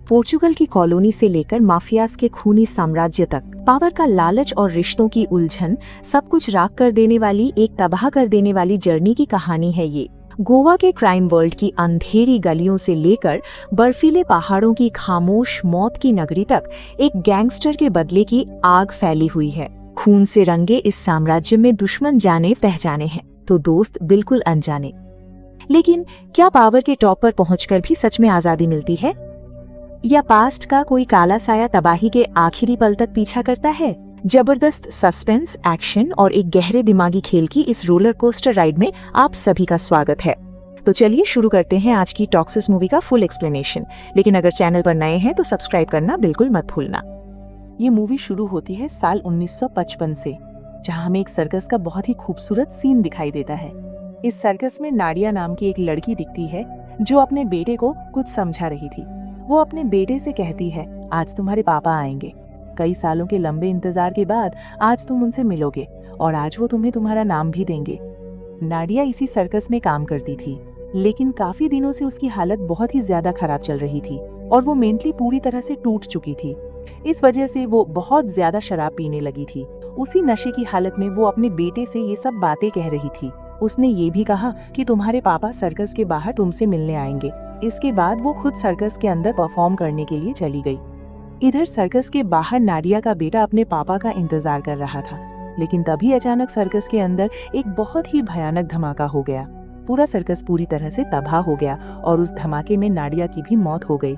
Portugal की colony से लेकर माफियाज के खूनी साम्राज्य तक पावर का लालच और रिश्तों की उलझन सब कुछ राख कर देने वाली एक तबाह कर देने वाली जर्नी की कहानी है ये। गोवा के क्राइम वर्ल्ड की अंधेरी गलियों से लेकर बर्फीले पहाड़ों की खामोश मौत की नगरी तक एक गैंगस्टर के बदले की आग फैली हुई है। खून से रंगे इस साम्राज्य में दुश्मन जाने पहचाने हैं तो दोस्त बिल्कुल अनजाने। लेकिन क्या पावर के टॉप पर पहुंचकर भी सच में आजादी मिलती है, या पास्ट का कोई काला साया तबाही के आखिरी पल तक पीछा करता है? जबरदस्त सस्पेंस, एक्शन और एक गहरे दिमागी खेल की इस रोलर कोस्टर राइड में आप सभी का स्वागत है। तो चलिए शुरू करते हैं आज की टॉक्सिस मूवी का फुल एक्सप्लेनेशन। लेकिन अगर चैनल पर नए हैं तो सब्सक्राइब करना बिल्कुल मत भूलना। ये मूवी शुरू होती है साल 1955 से, जहां हमें एक सर्कस का बहुत ही खूबसूरत सीन दिखाई देता है। इस सर्कस में नाडिया नाम की एक लड़की दिखती है जो अपने बेटे को कुछ समझा रही थी। वो अपने बेटे से कहती है, आज तुम्हारे पापा आएंगे। कई सालों के लंबे इंतजार के बाद आज तुम उनसे मिलोगे और आज वो तुम्हें तुम्हारा नाम भी देंगे। नाडिया इसी सर्कस में काम करती थी, लेकिन काफी दिनों से उसकी हालत बहुत ही ज्यादा खराब चल रही थी और वो मेंटली पूरी तरह से टूट चुकी थी। इस वजह से वो बहुत ज्यादा शराब पीने लगी थी। उसी नशे की हालत में वो अपने बेटे से ये सब बातें कह रही थी। उसने ये भी कहा कि तुम्हारे पापा सर्कस के बाहर तुमसे मिलने आएंगे। इसके बाद वो खुद सर्कस के अंदर परफॉर्म करने के लिए चली गई। इधर सर्कस के बाहर नाडिया का बेटा अपने पापा का इंतजार कर रहा था, लेकिन तभी अचानक सर्कस के अंदर एक बहुत ही भयानक धमाका हो गया। पूरा सर्कस पूरी तरह से तबाह हो गया और उस धमाके में नाडिया की भी मौत हो गई।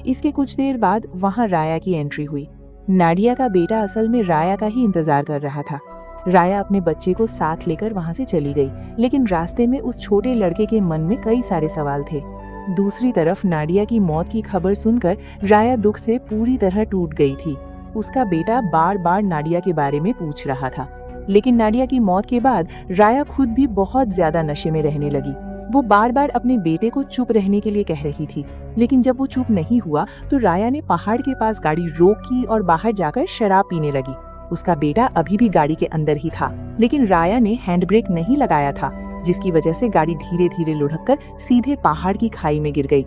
इसके कुछ देर बाद वहां राया की एंट्री हुई। नाडिया का बेटा असल में राया का ही इंतजार कर रहा था। राया अपने बच्चे को साथ लेकर वहां से चली गई, लेकिन रास्ते में उस छोटे लड़के के मन में कई सारे सवाल थे। दूसरी तरफ नाडिया की मौत की खबर सुनकर राया दुख से पूरी तरह टूट गई थी। उसका बेटा बार बार नाडिया के बारे में पूछ रहा था, लेकिन नाडिया की मौत के बाद राया खुद भी बहुत ज्यादा नशे में रहने लगी। वो बार बार अपने बेटे को चुप रहने के लिए कह रही थी, लेकिन जब वो चुप नहीं हुआ तो राया ने पहाड़ के पास गाड़ी रोकी और बाहर जाकर शराब पीने लगी। उसका बेटा अभी भी गाड़ी के अंदर ही था, लेकिन राया ने हैंड ब्रेक नहीं लगाया था, जिसकी वजह से गाड़ी धीरे धीरे लुढ़ककर सीधे पहाड़ की खाई में गिर गई।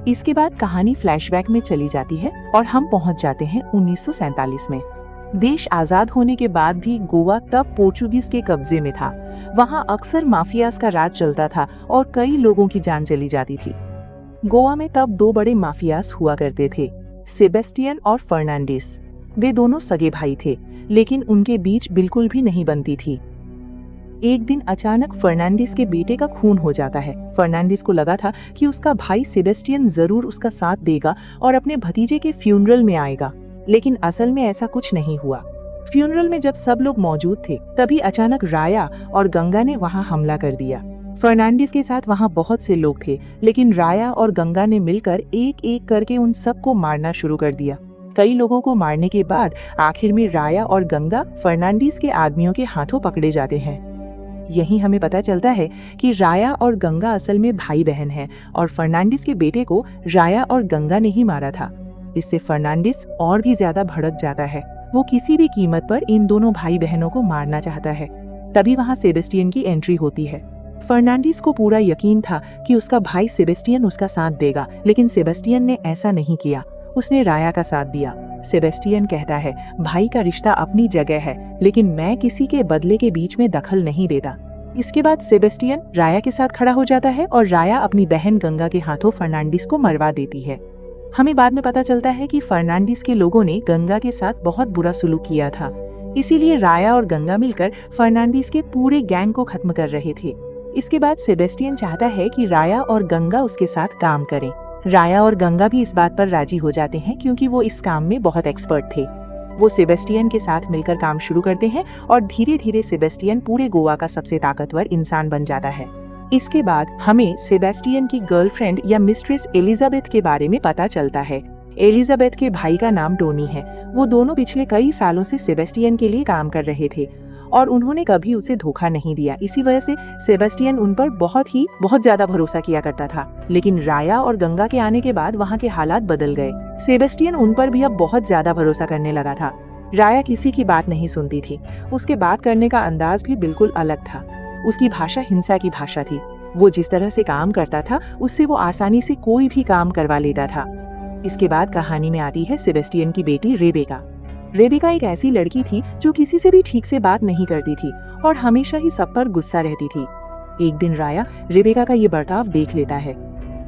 इसके बाद कहानी फ्लैशबैक में चली जाती है और हम पहुंच जाते हैं 1947 में। देश आजाद होने के बाद भी गोवा तब पोर्चुगीज के कब्जे में था। वहां अक्सर माफियाज का राज चलता था और कई लोगों की जान चली जाती थी। गोवा में तब दो बड़े माफियाज हुआ करते थे, सेबेस्टियन और फर्नांडिस। वे दोनों सगे भाई थे, लेकिन उनके बीच बिल्कुल भी नहीं बनती थी। एक दिन अचानक फर्नांडिस के बेटे का खून हो जाता है। फर्नांडिस को लगा था कि उसका भाई सेबेस्टियन जरूर उसका साथ देगा और अपने भतीजे के फ्यूनरल में आएगा, लेकिन असल में ऐसा कुछ नहीं हुआ। फ्यूनरल में जब सब लोग मौजूद थे, तभी अचानक राया और गंगा ने वहां हमला कर दिया। फर्नांडिस के साथ वहां बहुत से लोग थे, लेकिन राया और गंगा ने मिलकर एक एक करके उन सबको मारना शुरू कर दिया। कई लोगों को मारने के बाद आखिर में राया और गंगा फर्नांडिस के आदमियों के हाथों पकड़े जाते हैं। यही हमें पता चलता है कि राया और गंगा असल में भाई बहन हैं और फर्नांडिस के बेटे को राया और गंगा ने ही मारा था। इससे फर्नांडिस और भी ज्यादा भड़क जाता है। वो किसी भी कीमत पर इन दोनों भाई बहनों को मारना चाहता है। तभी वहां सेबेस्टियन की एंट्री होती है। फर्नांडिस को पूरा यकीन था कि उसका भाई सेबेस्टियन उसका साथ देगा, लेकिन सेबेस्टियन ने ऐसा नहीं किया। उसने राया का साथ दिया। सेबेस्टियन कहता है, भाई का रिश्ता अपनी जगह है, लेकिन मैं किसी के बदले के बीच में दखल नहीं देता। इसके बाद सेबेस्टियन राया के साथ खड़ा हो जाता है और राया अपनी बहन गंगा के हाथों फर्नांडिस को मरवा देती है। हमें बाद में पता चलता है कि फर्नांडिस के लोगों ने गंगा के साथ बहुत बुरा सुलूक किया था, इसीलिए राया और गंगा मिलकर फर्नांडिस के पूरे गैंग को खत्म कर रहे थे। इसके बाद सेबेस्टियन चाहता है कि राया और गंगा उसके साथ काम करें। राया और गंगा भी इस बात पर राजी हो जाते हैं, क्योंकि वो इस काम में बहुत एक्सपर्ट थे। वो सेबेस्टियन के साथ मिलकर काम शुरू करते हैं और धीरे धीरे सेबेस्टियन पूरे गोवा का सबसे ताकतवर इंसान बन जाता है। इसके बाद हमें सेबेस्टियन की गर्लफ्रेंड या मिस्ट्रेस एलिजाबेथ के बारे में पता चलता है। एलिजाबेथ के भाई का नाम टोनी है। वो दोनों पिछले कई सालों से सेबेस्टियन के लिए काम कर रहे थे और उन्होंने कभी उसे धोखा नहीं दिया। इसी वजह से सेबेस्टियन उन पर बहुत ज्यादा भरोसा किया करता था। लेकिन राया और गंगा के आने के बाद वहाँ के हालात बदल गए। सेबेस्टियन उन पर भी अब बहुत ज्यादा भरोसा करने लगा था। राया किसी की बात नहीं सुनती थी। उसके बात करने का अंदाज भी बिल्कुल अलग था। उसकी भाषा हिंसा की भाषा थी। वो जिस तरह से काम करता था, उससे वो आसानी से कोई भी काम करवा लेता था। इसके बाद कहानी में आती है सेबेस्टियन की बेटी रेबेका। रेबेका एक ऐसी लड़की थी जो किसी से भी ठीक से बात नहीं करती थी और हमेशा ही सब पर गुस्सा रहती थी। एक दिन राया रेबेका का ये बर्ताव देख लेता है।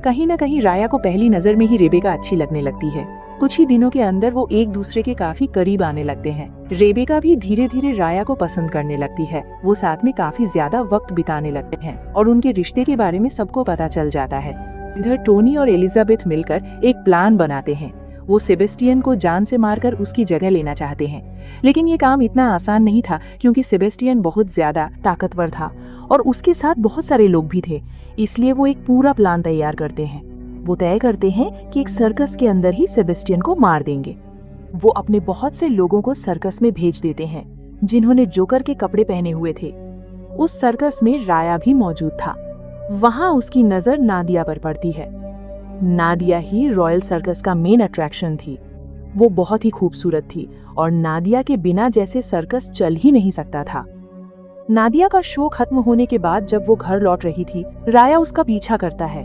कहीं न कहीं राया को पहली नजर में ही रेबेका अच्छी लगने लगती है। कुछ ही दिनों के अंदर वो एक दूसरे के काफी करीब आने लगते हैं। रेबेका भी धीरे धीरे राया को पसंद करने लगती है। वो साथ में काफी ज्यादा वक्त बिताने लगते हैं और उनके रिश्ते के बारे में सबको पता चल जाता है। इधर टोनी और एलिजाबेथ मिलकर एक प्लान बनाते हैं। वो सेबेस्टियन को जान से मारकर उसकी जगह लेना चाहते हैं, लेकिन ये काम इतना आसान नहीं था क्योंकि सेबेस्टियन बहुत ज्यादा ताकतवर था और उसके साथ बहुत सारे लोग भी थे। इसलिए वो एक पूरा प्लान तैयार करते हैं। वो तय करते हैं कि एक सर्कस के अंदर ही सेबेस्टियन को मार देंगे। वो अपने बहुत से लोगों को सर्कस में भेज देते हैं जिन्होंने जोकर के कपड़े पहने हुए थे। उस सर्कस में राया भी मौजूद था। वहां उसकी नजर नादिया पर पड़ती है। नादिया ही रॉयल सर्कस का मेन अट्रैक्शन थी। वो बहुत ही खूबसूरत थी और नादिया के बिना जैसे सर्कस चल ही नहीं सकता था। नादिया का शो खत्म होने के बाद जब वो घर लौट रही थी, राया उसका पीछा करता है,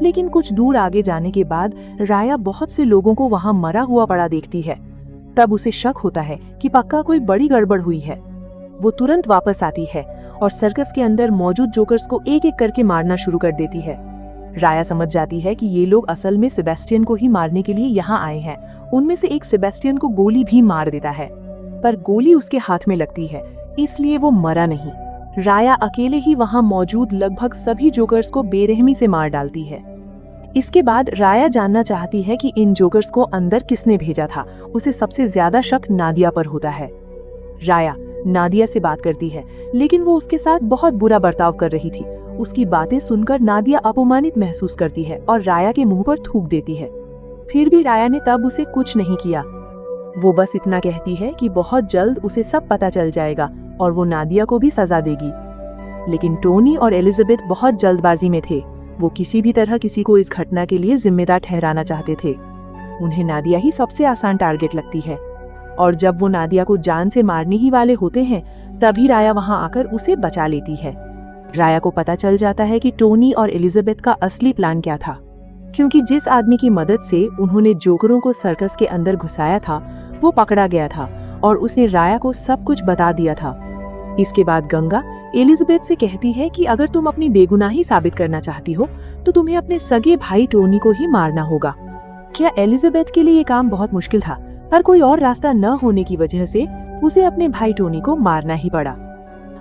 लेकिन कुछ दूर आगे जाने के बाद राया बहुत से लोगों को वहां मरा हुआ पड़ा देखती है। तब उसे शक होता है कि पक्का कोई बड़ी गड़बड़ हुई है। वो तुरंत वापस आती है और सर्कस के अंदर मौजूद जोकर्स को एक एक करके मारना शुरू कर देती है। राया समझ जाती है कि ये लोग असल में सेबेस्टियन को ही मारने के लिए यहाँ आए हैं। उनमें से एक सेबेस्टियन को गोली भी मार देता है, पर गोली उसके हाथ में लगती है, इसलिए वो मरा नहीं। राया अकेले ही वहां मौजूद लगभग सभी जोकर्स को बेरहमी से मार डालती है। इसके बाद राया जानना चाहती है कि इन जोकर्स को अंदर किसने भेजा था। उसे सबसे ज्यादा शक नादिया पर होता है। राया नादिया से बात करती है, लेकिन वो उसके साथ बहुत बुरा बर्ताव कर रही थी। उसकी बातें सुनकर नादिया अपमानित महसूस करती है और राया के मुंह पर थूक देती है। फिर भी राया ने तब उसे कुछ नहीं किया। वो बस इतना कहती है कि बहुत जल्द उसे सब पता चल जाएगा और वो नादिया को भी सजा देगी। लेकिन टोनी और एलिजाबेथ बहुत जल्दबाजी में थे। वो किसी भी तरह किसी को इस घटना के लिए जिम्मेदार ठहराना चाहते थे। उन्हें नादिया ही सबसे आसान टारगेट लगती है और जब वो नादिया को जान से मारने ही वाले होते हैं, तभी राया वहां आकर उसे बचा लेती है। राया को पता चल जाता है कि टोनी और एलिजाबेथ का असली प्लान क्या था, क्योंकि जिस आदमी की मदद से उन्होंने जोकरों को सर्कस के अंदर घुसाया था वो पकड़ा गया था और उसने राया को सब कुछ बता दिया था। इसके बाद गंगा एलिजाबेथ से कहती है कि अगर तुम अपनी बेगुनाही साबित करना चाहती हो तो तुम्हें अपने सगे भाई टोनी को ही मारना होगा। क्या एलिजाबेथ के लिए ये काम बहुत मुश्किल था, पर कोई और रास्ता न होने की वजह से उसे अपने भाई टोनी को मारना ही पड़ा।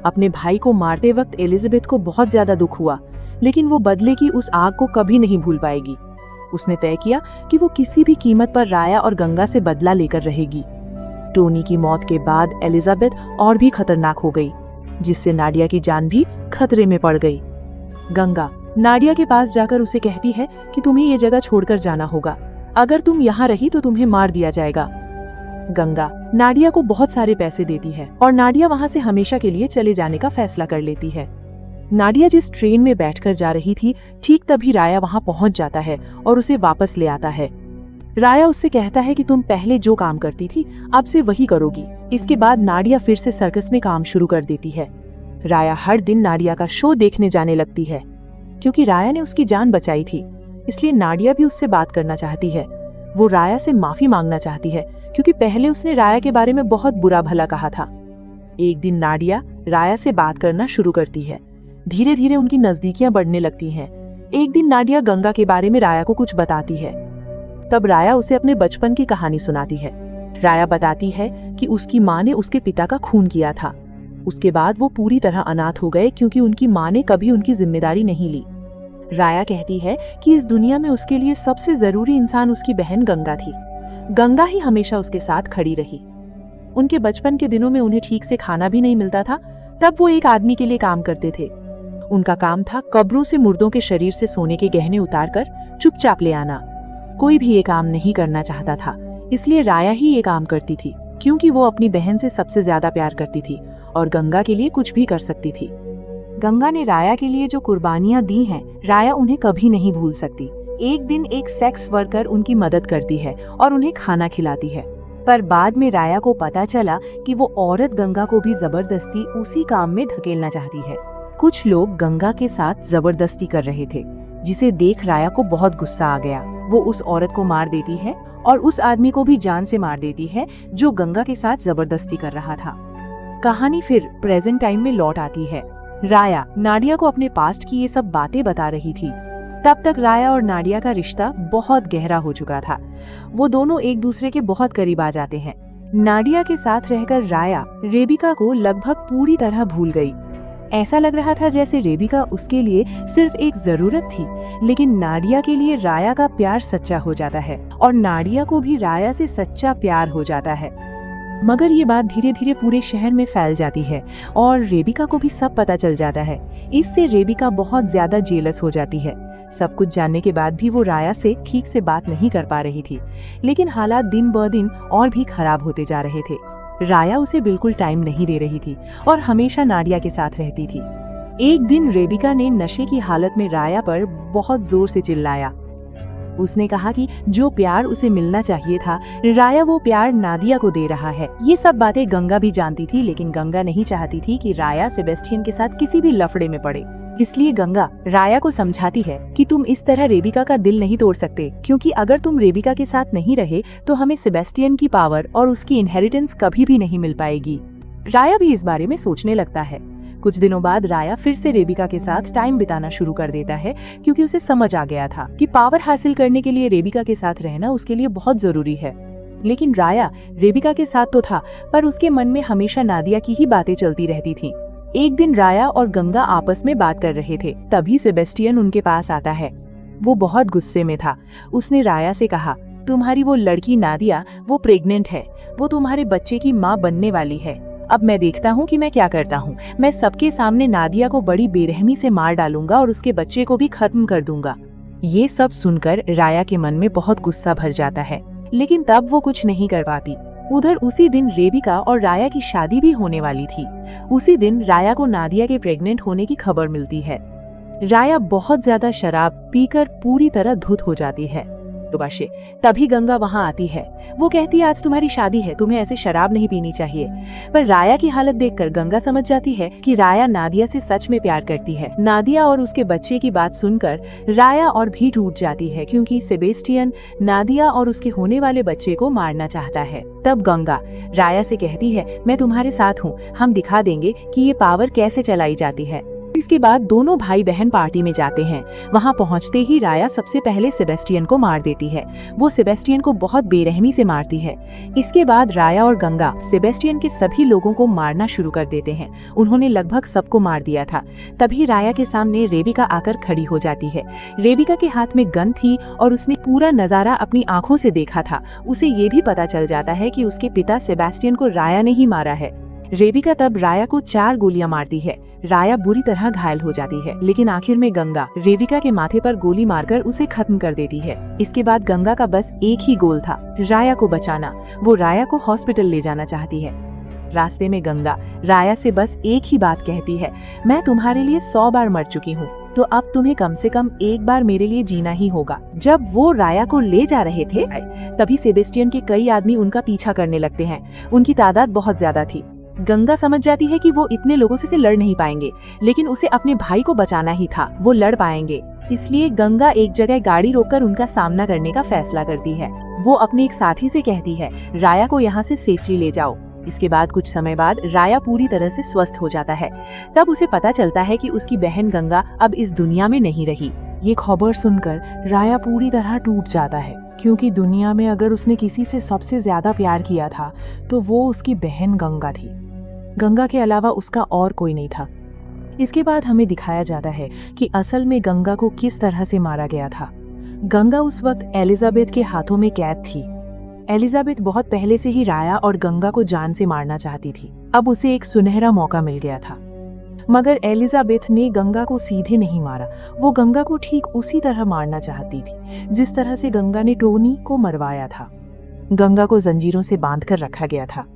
अपने भाई को मारते वक्त एलिजाबेथ को बहुत ज्यादा दुख हुआ, लेकिन वो बदले की उस आग को कभी नहीं भूल पाएगी। उसने तय किया कि वो किसी भी कीमत पर राया और गंगा से बदला लेकर रहेगी। टोनी की मौत के बाद एलिजाबेथ और भी खतरनाक हो गई, जिससे नाडिया की जान भी खतरे में पड़ गई। गंगा नाडिया के पास जाकर उसे कहती है कि तुम्हें ये जगह छोड़कर जाना होगा। अगर तुम यहाँ रही तो तुम्हें मार दिया जाएगा। गंगा नाडिया को बहुत सारे पैसे देती है और नाडिया वहां से हमेशा के लिए चले जाने का फैसला कर लेती है। नाडिया जिस ट्रेन में बैठकर जा रही थी, ठीक तभी राया वहां पहुंच जाता है और उसे वापस ले आता है। राया उससे कहता है कि तुम पहले जो काम करती थी अब से वही करोगी। इसके बाद नाडिया फिर से सर्कस में काम शुरू कर देती है। राया हर दिन नाडिया का शो देखने जाने लगती है। क्योंकि राया ने उसकी जान बचाई थी, इसलिए नाडिया भी उससे बात करना चाहती है। वो राया से माफी मांगना चाहती है क्योंकि पहले उसने राया के बारे में बहुत बुरा भला कहा था। एक दिन नाडिया राया से बात करना शुरू करती है। धीरे धीरे उनकी नजदीकियां बढ़ने लगती हैं। एक दिन नाडिया गंगा के बारे में राया को कुछ बताती है। तब राया उसे अपने बचपन की कहानी सुनाती है। राया बताती है कि उसकी माँ ने उसके पिता का खून किया था। उसके बाद वो पूरी तरह अनाथ हो गए क्योंकि उनकी माँ ने कभी उनकी जिम्मेदारी नहीं ली। राया कहती है कि इस दुनिया में उसके लिए सबसे जरूरी इंसान उसकी बहन गंगा थी। गंगा ही हमेशा उसके साथ खड़ी रही। उनके बचपन के दिनों में उन्हें ठीक से खाना भी नहीं मिलता था। तब वो एक आदमी के लिए काम करते थे। उनका काम था कब्रों से मुर्दों के शरीर से सोने के गहने उतारकर चुपचाप ले आना। कोई भी ये काम नहीं करना चाहता था, इसलिए राया ही ये काम करती थी क्योंकि वो अपनी बहन से सबसे ज्यादा प्यार करती थी और गंगा के लिए कुछ भी कर सकती थी। गंगा ने राया के लिए जो कुर्बानियां दी हैं, राया उन्हें कभी नहीं भूल सकती। एक दिन एक सेक्स वर्कर उनकी मदद करती है और उन्हें खाना खिलाती है, पर बाद में राया को पता चला कि वो औरत गंगा को भी जबरदस्ती उसी काम में धकेलना चाहती है। कुछ लोग गंगा के साथ जबरदस्ती कर रहे थे, जिसे देख राया को बहुत गुस्सा आ गया। वो उस औरत को मार देती है और उस आदमी को भी जान से मार देती है जो गंगा के साथ जबरदस्ती कर रहा था। कहानी फिर प्रेजेंट टाइम में लौट आती है। राया नाडिया को अपने पास्ट की ये सब बातें बता रही थी। तब तक राया और नाडिया का रिश्ता बहुत गहरा हो चुका था। वो दोनों एक दूसरे के बहुत करीब आ जाते हैं। नाडिया के साथ रहकर राया रेबिका को लगभग पूरी तरह भूल गई। ऐसा लग रहा था जैसे रेबिका उसके लिए सिर्फ एक जरूरत थी, लेकिन नाडिया के लिए राया का प्यार सच्चा हो जाता है और नाडिया को भी राया से सच्चा प्यार हो जाता है। मगर ये बात धीरे धीरे पूरे शहर में फैल जाती है और रेबिका को भी सब पता चल जाता है। इससे रेबिका बहुत ज्यादा जेलस हो जाती है। सब कुछ जानने के बाद भी वो राया से ठीक से बात नहीं कर पा रही थी, लेकिन हालात दिन ब दिन और भी खराब होते जा रहे थे। राया उसे बिल्कुल टाइम नहीं दे रही थी और हमेशा नाडिया के साथ रहती थी। एक दिन रेबिका ने नशे की हालत में राया पर बहुत जोर से चिल्लाया। उसने कहा कि जो प्यार उसे मिलना चाहिए था, राया वो प्यार नादिया को दे रहा है। ये सब बातें गंगा भी जानती थी, लेकिन गंगा नहीं चाहती थी कि राया सेबेस्टियन के साथ किसी भी लफड़े में पड़े। इसलिए गंगा राया को समझाती है कि तुम इस तरह रेबिका का दिल नहीं तोड़ सकते, क्योंकि अगर तुम रेबिका के साथ नहीं रहे तो हमें सेबेस्टियन की पावर और उसकी इनहेरिटेंस कभी भी नहीं मिल पाएगी। राया भी इस बारे में सोचने लगता है। कुछ दिनों बाद राया फिर से रेबिका के साथ टाइम बिताना शुरू कर देता है, क्योंकि उसे समझ आ गया था कि पावर हासिल करने के लिए रेबिका के साथ रहना उसके लिए बहुत जरूरी है। लेकिन राया रेबिका के साथ तो था, पर उसके मन में हमेशा नादिया की ही बातें चलती रहती थी। एक दिन राया और गंगा आपस में बात कर रहे थे, तभी सेबेस्टियन उनके पास आता है। वो बहुत गुस्से में था। उसने राया से कहा, तुम्हारी वो लड़की नादिया वो प्रेग्नेंट है, वो तुम्हारे बच्चे की माँ बनने वाली है। अब मैं देखता हूँ कि मैं क्या करता हूँ। मैं सबके सामने नादिया को बड़ी बेरहमी से मार डालूंगा और उसके बच्चे को भी खत्म कर दूंगा। ये सब सुनकर राया के मन में बहुत गुस्सा भर जाता है, लेकिन तब वो कुछ नहीं कर पाती। उधर उसी दिन रेबिका और राया की शादी भी होने वाली थी। उसी दिन राया को नादिया के प्रेग्नेंट होने की खबर मिलती है। राया बहुत ज्यादा शराब पीकर पूरी तरह धुत हो जाती है। तभी गंगा वहाँ आती है। वो कहती है, आज तुम्हारी शादी है, तुम्हें ऐसे शराब नहीं पीनी चाहिए। पर राया की हालत देखकर गंगा समझ जाती है कि राया नादिया से सच में प्यार करती है। नादिया और उसके बच्चे की बात सुनकर राया और भी टूट जाती है, क्योंकि सेबेस्टियन नादिया और उसके होने वाले बच्चे को मारना चाहता है। तब गंगा राया से कहती है, मैं तुम्हारे साथ हूँ, हम दिखा देंगे कि ये पावर कैसे चलाई जाती है। इसके बाद दोनों भाई बहन पार्टी में जाते हैं। वहां पहुंचते ही राया सबसे पहले सेबेस्टियन को मार देती है। वो सेबेस्टियन को बहुत बेरहमी से मारती है। इसके बाद राया और गंगा सेबेस्टियन के सभी लोगों को मारना शुरू कर देते हैं। उन्होंने लगभग सबको मार दिया था। तभी राया के सामने रेबिका आकर खड़ी हो जाती है। रेबिका के हाथ में गन थी और उसने पूरा नजारा अपनी आंखों से देखा था। उसे ये भी पता चल जाता है कि उसके पिता सेबेस्टियन को राया ने ही मारा है। रेबिका तब राया को 4 गोलियां मारती है। राया बुरी तरह घायल हो जाती है, लेकिन आखिर में गंगा रेबिका के माथे पर गोली मारकर उसे खत्म कर देती है। इसके बाद गंगा का बस एक ही गोल था, राया को बचाना। वो राया को हॉस्पिटल ले जाना चाहती है। रास्ते में गंगा राया से बस एक ही बात कहती है, मैं तुम्हारे लिए 100 बार मर चुकी हूँ, तो अब तुम्हें कम से कम एक बार मेरे लिए जीना ही होगा। जब वो राया को ले जा रहे थे, तभी सेबेस्टियन के कई आदमी उनका पीछा करने लगते हैं। उनकी तादाद बहुत ज्यादा थी। गंगा समझ जाती है कि वो इतने लोगों से लड़ नहीं पाएंगे, लेकिन उसे अपने भाई को बचाना ही था, वो लड़ पाएंगे। इसलिए गंगा एक जगह गाड़ी रोककर उनका सामना करने का फैसला करती है। वो अपने एक साथी से कहती है, राया को यहाँ से सेफली ले जाओ। इसके बाद कुछ समय बाद राया पूरी तरह से स्वस्थ हो जाता है। तब उसे पता चलता है कि उसकी बहन गंगा अब इस दुनिया में नहीं रही। ये खबर सुनकर राया पूरी तरह टूट जाता है, क्योंकि दुनिया में अगर उसने किसी से सबसे ज्यादा प्यार किया था तो वो उसकी बहन गंगा थी। गंगा के अलावा उसका और कोई नहीं था। इसके बाद हमें दिखाया जाता है कि असल में गंगा को किस तरह से मारा गया था। गंगा उस वक्त एलिजाबेथ के हाथों में कैद थी। एलिजाबेथ बहुत पहले से ही राया और गंगा को जान से मारना चाहती थी। अब उसे एक सुनहरा मौका मिल गया था। मगर एलिजाबेथ ने गंगा को सीधे नहीं मारा। वो गंगा को ठीक उसी तरह मारना चाहती थी जिस तरह से गंगा ने टोनी को मरवाया था। गंगा को जंजीरों से बांधकर रखा गया था।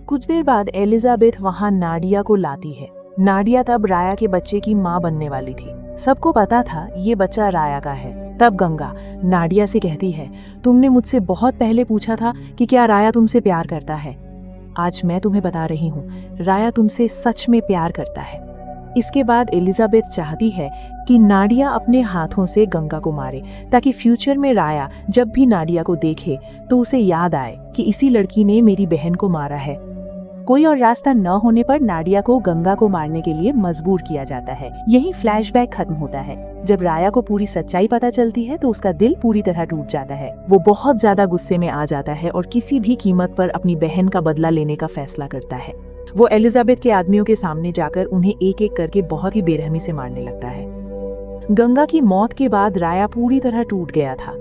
कुछ देर बाद एलिजाबेथ वहां नाडिया को लाती है। नाडिया तब राया के बच्चे की माँ बनने वाली थी। सबको पता था ये बच्चा राया का है। तब गंगा नाडिया से कहती है, तुमने मुझसे बहुत पहले पूछा था कि क्या राया तुमसे प्यार करता है। आज मैं तुम्हें बता रही हूँ, राया तुमसे सच में प्यार करता है। इसके बाद एलिजाबेथ चाहती है कि नाडिया अपने हाथों से गंगा को मारे, ताकि फ्यूचर में राया जब भी नाडिया को देखे तो उसे याद आए कि इसी लड़की ने मेरी बहन को मारा है। कोई और रास्ता न होने पर नाडिया को गंगा को मारने के लिए मजबूर किया जाता है। यही फ्लैशबैक खत्म होता है। जब राया को पूरी सच्चाई पता चलती है तो उसका दिल पूरी तरह टूट जाता है। वो बहुत ज्यादा गुस्से में आ जाता है और किसी भी कीमत पर अपनी बहन का बदला लेने का फैसला करता है। वो एलिजाबेथ के आदमियों के सामने जाकर उन्हें एक एक करके बहुत ही बेरहमी से मारने लगता है। गंगा की मौत के बाद राया पूरी तरह टूट गया था।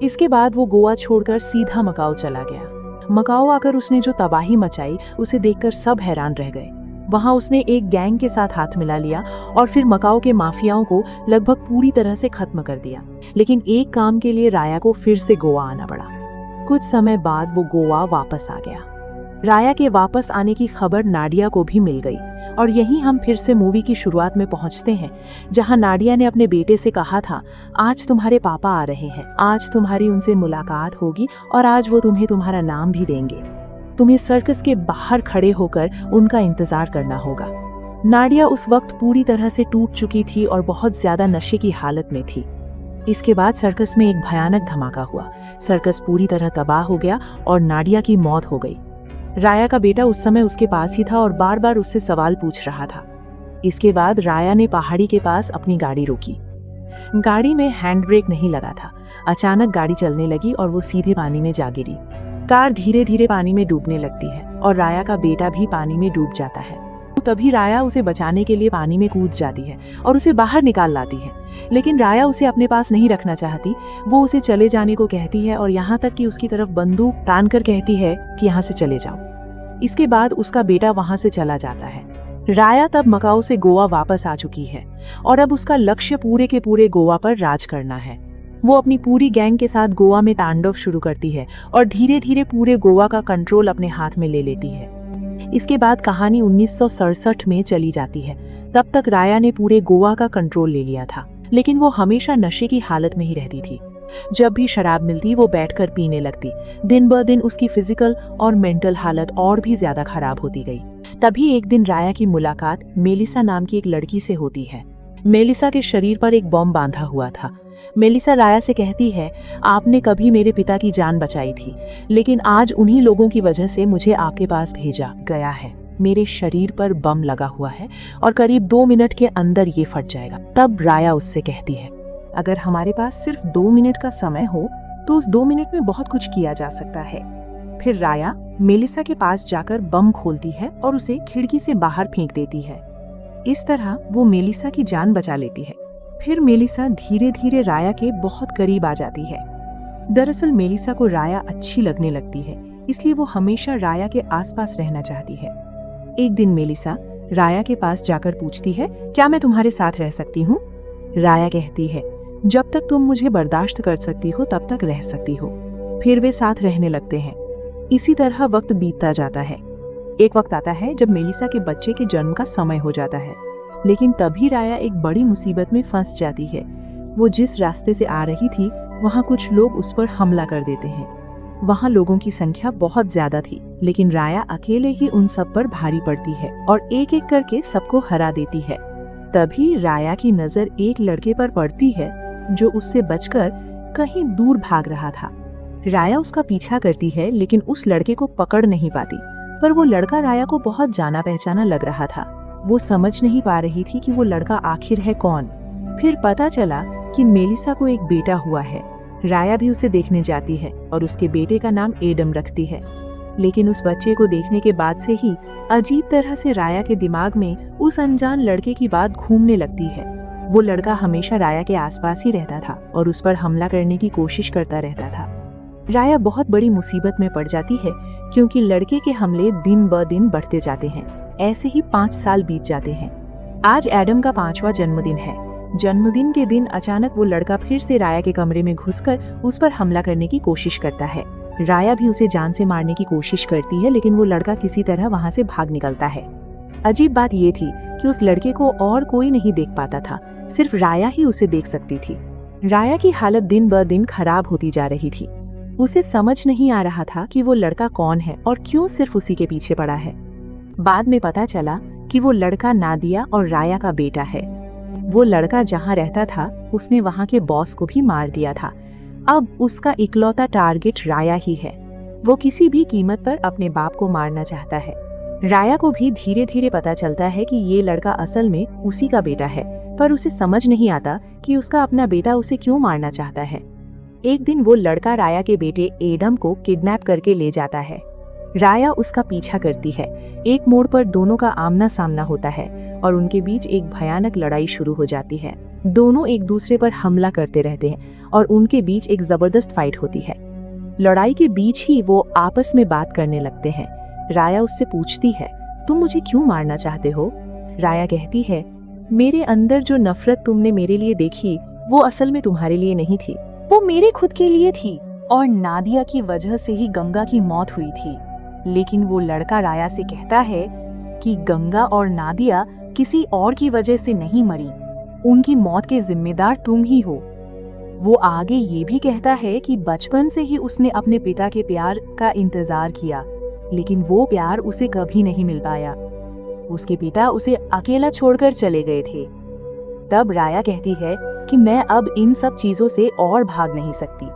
इसके बाद वो गोवा छोड़कर सीधा मकाओ चला गया। मकाओ आकर उसने जो तबाही मचाई उसे देखकर सब हैरान रह गए। वहां उसने एक गैंग के साथ हाथ मिला लिया और फिर मकाओ के माफियाओं को लगभग पूरी तरह से खत्म कर दिया। लेकिन एक काम के लिए राया को फिर से गोवा आना पड़ा। कुछ समय बाद वो गोवा वापस आ गया। राया के वापस आने की खबर नाडिया को भी मिल गई और यहीं हम फिर से मूवी की शुरुआत में पहुंचते हैं, जहां नाडिया ने अपने बेटे से कहा था, आज तुम्हारे पापा आ रहे हैं, आज तुम्हारी उनसे मुलाकात होगी और आज वो तुम्हें तुम्हारा नाम भी देंगे। तुम्हें सर्कस के बाहर खड़े होकर उनका इंतजार करना होगा। नाडिया उस वक्त पूरी तरह से टूट चुकी थी और बहुत ज्यादा नशे की हालत में थी। इसके बाद सर्कस में एक भयानक धमाका हुआ। सर्कस पूरी तरह तबाह हो गया और नाडिया की मौत हो गई। राया का बेटा उस समय उसके पास ही था और बार बार उससे सवाल पूछ रहा था। इसके बाद राया ने पहाड़ी के पास अपनी गाड़ी रोकी। गाड़ी में हैंड ब्रेक नहीं लगा था। अचानक गाड़ी चलने लगी और वो सीधे पानी में जा गिरी। कार धीरे धीरे पानी में डूबने लगती है और राया का बेटा भी पानी में डूब जाता है। तभी राया उसे बचाने के लिए पानी में कूद जाती है और उसे बाहर निकाल लाती है। लेकिन राया उसे अपने पास नहीं रखना चाहती। वो उसे चले जाने को कहती है और यहाँ तक कि उसकी तरफ बंदूक तान कर कहती है कि यहाँ से चले जाओ। इसके बाद उसका बेटा वहां से चला जाता है। राया तब मकाओ से गोवा वापस आ चुकी है और अब उसका लक्ष्य पूरे के पूरे गोवा पर राज करना है। वो अपनी पूरी गैंग के साथ गोवा में तांडव शुरू करती है और धीरे धीरे पूरे गोवा का कंट्रोल अपने हाथ में ले लेती है। इसके बाद कहानी 1967 में चली जाती है। तब तक राया ने पूरे गोवा का कंट्रोल ले लिया था, लेकिन वो हमेशा नशे की हालत में ही रहती थी। जब भी शराब मिलती वो बैठकर पीने लगती। दिन ब दिन उसकी फिजिकल और मेंटल हालत और भी ज्यादा खराब होती गई। तभी एक दिन राया की मुलाकात मेलिसा नाम की एक लड़की से होती है। मेलिसा के शरीर पर एक बॉम्ब बांधा हुआ था। मेलिसा राया से कहती है, आपने कभी मेरे पिता की जान बचाई थी, लेकिन आज उन्हीं लोगों की वजह से मुझे आपके पास भेजा गया है। मेरे शरीर पर बम लगा हुआ है और करीब 2 मिनट के अंदर ये फट जाएगा। तब राया उससे कहती है, अगर हमारे पास सिर्फ 2 मिनट का समय हो तो उस 2 मिनट में बहुत कुछ किया जा सकता है। फिर राया मेलिसा के पास जाकर बम खोलती है और उसे खिड़की से बाहर फेंक देती है। इस तरह वो मेलिसा की जान बचा लेती है। फिर मेलिसा धीरे धीरे राया के बहुत करीब आ जाती है। दरअसल मेलिसा को राया अच्छी लगने लगती है, इसलिए वो हमेशा राया के आसपास रहना चाहती है। एक दिन मेलिसा राया के पास जाकर पूछती है, क्या मैं तुम्हारे साथ रह सकती हूँ? राया कहती है, जब तक तुम मुझे बर्दाश्त कर सकती हो तब तक रह सकती हो। फिर वे साथ रहने लगते हैं। इसी तरह वक्त बीतता जाता है। एक वक्त आता है जब मेलिसा के बच्चे के जन्म का समय हो जाता है, लेकिन तभी राया एक बड़ी मुसीबत में फंस जाती है। वो जिस रास्ते से आ रही थी वहां कुछ लोग उस पर हमला कर देते हैं। वहां लोगों की संख्या बहुत ज्यादा थी, लेकिन राया अकेले ही उन सब पर भारी पड़ती है और एक एक करके सबको हरा देती है। तभी राया की नजर एक लड़के पर पड़ती है जो उससे बचकर कहीं दूर भाग रहा था। राया उसका पीछा करती है, लेकिन उस लड़के को पकड़ नहीं पाती। पर वो लड़का राया को बहुत जाना पहचाना लग रहा था। वो समझ नहीं पा रही थी कि वो लड़का आखिर है कौन। फिर पता चला कि मेलिसा को एक बेटा हुआ है। राया भी उसे देखने जाती है और उसके बेटे का नाम एडम रखती है। लेकिन उस बच्चे को देखने के बाद से ही अजीब तरह से राया के दिमाग में उस अनजान लड़के की बात घूमने लगती है। वो लड़का हमेशा राया के आसपास ही रहता था और उस पर हमला करने की कोशिश करता रहता था। राया बहुत बड़ी मुसीबत में पड़ जाती है, क्योंकि लड़के के हमले दिन ब दिन बढ़ते जाते हैं। ऐसे ही 5 साल बीत जाते हैं। आज एडम का 5वां जन्मदिन है। जन्मदिन के दिन अचानक वो लड़का फिर से राया के कमरे में घुसकर उस पर हमला करने की कोशिश करता है। राया भी उसे जान से मारने की कोशिश करती है, लेकिन वो लड़का किसी तरह वहां से भाग निकलता है। अजीब बात ये थी कि उस लड़के को और कोई नहीं देख पाता था, सिर्फ राया ही उसे देख सकती थी। राया की हालत दिन ब दिन खराब होती जा रही थी। उसे समझ नहीं आ रहा था कि वो लड़का कौन है और क्यों सिर्फ उसी के पीछे पड़ा है। बाद में पता चला कि वो लड़का नादिया और राया का बेटा है। वो लड़का जहाँ रहता था उसने वहाँ के बॉस को भी मार दिया था। अब उसका इकलौता टारगेट राया ही है। वो किसी भी कीमत पर अपने बाप को मारना चाहता है। राया को भी धीरे धीरे पता चलता है कि ये लड़का असल में उसी का बेटा है, पर उसे समझ नहीं आता कि उसका अपना बेटा उसे क्यों मारना चाहता है। एक दिन वो लड़का राया के बेटे एडम को किडनैप करके ले जाता है। राया उसका पीछा करती है। एक मोड़ पर दोनों का आमना सामना होता है और उनके बीच एक भयानक लड़ाई शुरू हो जाती है। दोनों एक दूसरे पर हमला करते रहते हैं और उनके बीच एक जबरदस्त फाइट होती है। लड़ाई के बीच ही वो आपस में बात करने लगते हैं। राया उससे पूछती है, तुम मुझे क्यों मारना चाहते हो? राया कहती है, मेरे अंदर जो नफरत तुमने मेरे लिए देखी वो असल में तुम्हारे लिए नहीं थी, वो मेरे खुद के लिए थी और नादिया की वजह से ही गंगा की मौत हुई थी। लेकिन वो लड़का राया से कहता है कि गंगा और नादिया किसी और की वजह से नहीं मरी, उनकी मौत के जिम्मेदार तुम ही हो। वो आगे ये भी कहता है कि बचपन से ही उसने अपने पिता के प्यार का इंतजार किया, लेकिन वो प्यार उसे कभी नहीं मिल पाया। उसके पिता उसे अकेला छोड़कर चले गए थे। तब राया कहती है कि मैं अब इन सब चीजों से और भाग नहीं सकती,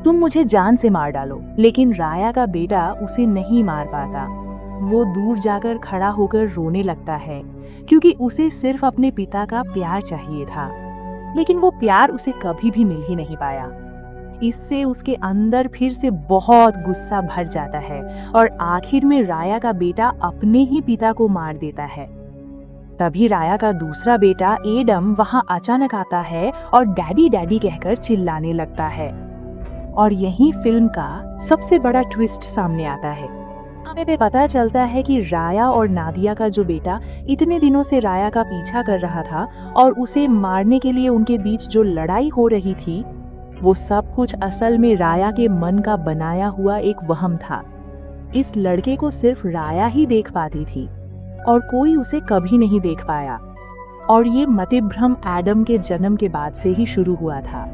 तुम मुझे जान से मार डालो। लेकिन राया का बेटा उसे नहीं मार पाता। वो दूर जाकर खड़ा होकर रोने लगता है क्योंकि उसे सिर्फ अपने पिता का प्यार चाहिए था, लेकिन वो प्यार उसे कभी भी मिल ही नहीं पाया। इससे उसके अंदर फिर से बहुत गुस्सा भर जाता है और आखिर में राया का बेटा अपने ही पिता को मार देता है। तभी राया का दूसरा बेटा एडम वहां अचानक आता है और डैडी डैडी कहकर चिल्लाने लगता है। और यही फिल्म का सबसे बड़ा ट्विस्ट सामने आता है। हमें पता चलता है कि राया और नादिया का जो बेटा इतने दिनों से राया का पीछा कर रहा था और उसे मारने के लिए उनके बीच जो लड़ाई हो रही थी, वो सब कुछ असल में राया के मन का बनाया हुआ एक वहम था। इस लड़के को सिर्फ राया ही देख पाती थी और कोई उसे कभी नहीं देख पाया। और ये मतिभ्रम एडम के जन्म के बाद से ही शुरू हुआ था।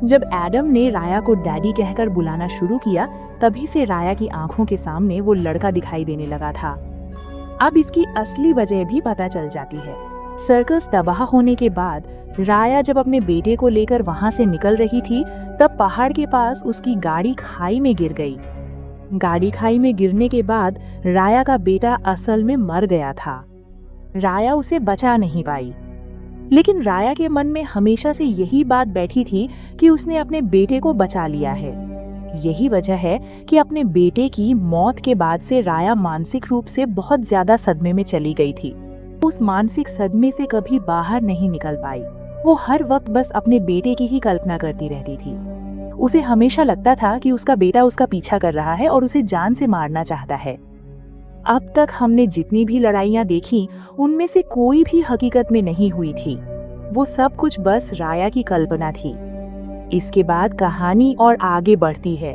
जब एडम ने राया को डैडी कहकर बुलाना शुरू किया, तभी से राया की आंखों के सामने वो लड़का दिखाई देने लगा था। अब इसकी असली वजह भी पता चल जाती है। सर्कस तबाह होने के बाद राया जब अपने बेटे को लेकर वहां से निकल रही थी, तब पहाड़ के पास उसकी गाड़ी खाई में गिर गई। गाड़ी खाई में गिरने के बाद राया का बेटा असल में मर गया था। राया उसे बचा नहीं पाई, लेकिन राया के मन में हमेशा से यही बात बैठी थी कि उसने अपने बेटे को बचा लिया है। यही वजह है कि अपने बेटे की मौत के बाद से राया मानसिक रूप से बहुत ज्यादा सदमे में चली गई थी। उस मानसिक सदमे से कभी बाहर नहीं निकल पाई। वो हर वक्त बस अपने बेटे की ही कल्पना करती रहती थी। उसे हमेशा लगता था कि उसका बेटा उसका पीछा कर रहा है और उसे जान से मारना चाहता है। अब तक हमने जितनी भी लड़ाइयां देखी, उनमें से कोई भी हकीकत में नहीं हुई थी। वो सब कुछ बस राया की कल्पना थी। इसके बाद कहानी और आगे बढ़ती है।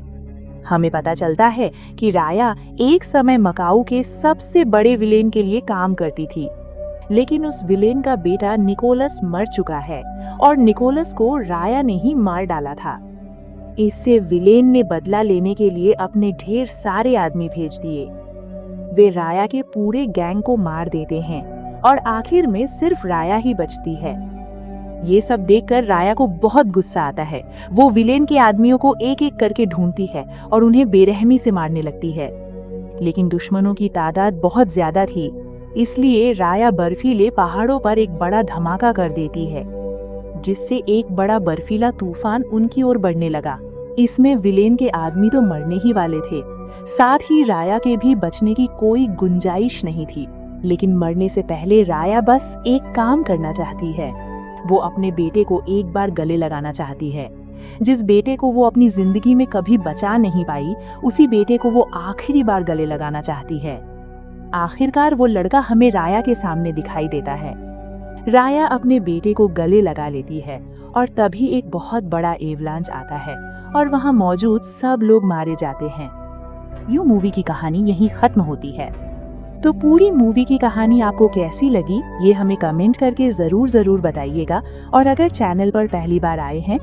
हमें पता चलता है कि राया एक समय मकाऊ के सबसे बड़े विलेन के लिए काम करती थी, लेकिन उस विलेन का बेटा निकोलस मर चुका है और निकोलस को राया ने ही मार डाला था। इससे विलेन ने बदला लेने के लिए अपने ढेर सारे आदमी भेज दिए। वे राया के पूरे गैंग को मार देते हैं और आखिर में सिर्फ राया ही बचती है। ये सब देखकर राया को बहुत गुस्सा आता है। वो विलेन के आदमियों को एक एक करके ढूंढती है और उन्हें बेरहमी से मारने लगती है, लेकिन दुश्मनों की तादाद बहुत ज्यादा थी। इसलिए राया बर्फीले पहाड़ों पर एक बड़ा धमाका कर देती है, जिससे एक बड़ा बर्फीला तूफान उनकी ओर बढ़ने लगा। इसमें विलेन के आदमी तो मरने ही वाले थे, साथ ही राया के भी बचने की कोई गुंजाइश नहीं थी। लेकिन मरने से पहले राया बस एक काम करना चाहती है। वो अपने बेटे को एक बार गले लगाना चाहती है। जिस बेटे को वो अपनी जिंदगी में कभी बचा नहीं पाई, उसी बेटे को वो आखिरी बार गले लगाना चाहती है। आखिरकार वो लड़का हमें राया के सामने दिखाई देता है। राया अपने बेटे को गले लगा लेती है और तभी एक बहुत बड़ा एवलांच आता है और वहां मौजूद सब लोग मारे जाते हैं। यूं मूवी की कहानी यहीं खत्म होती है। तो पूरी मूवी की कहानी आपको कैसी लगी, ये हमें कमेंट करके जरूर बताइएगा। और अगर चैनल पर पहली बार आए हैं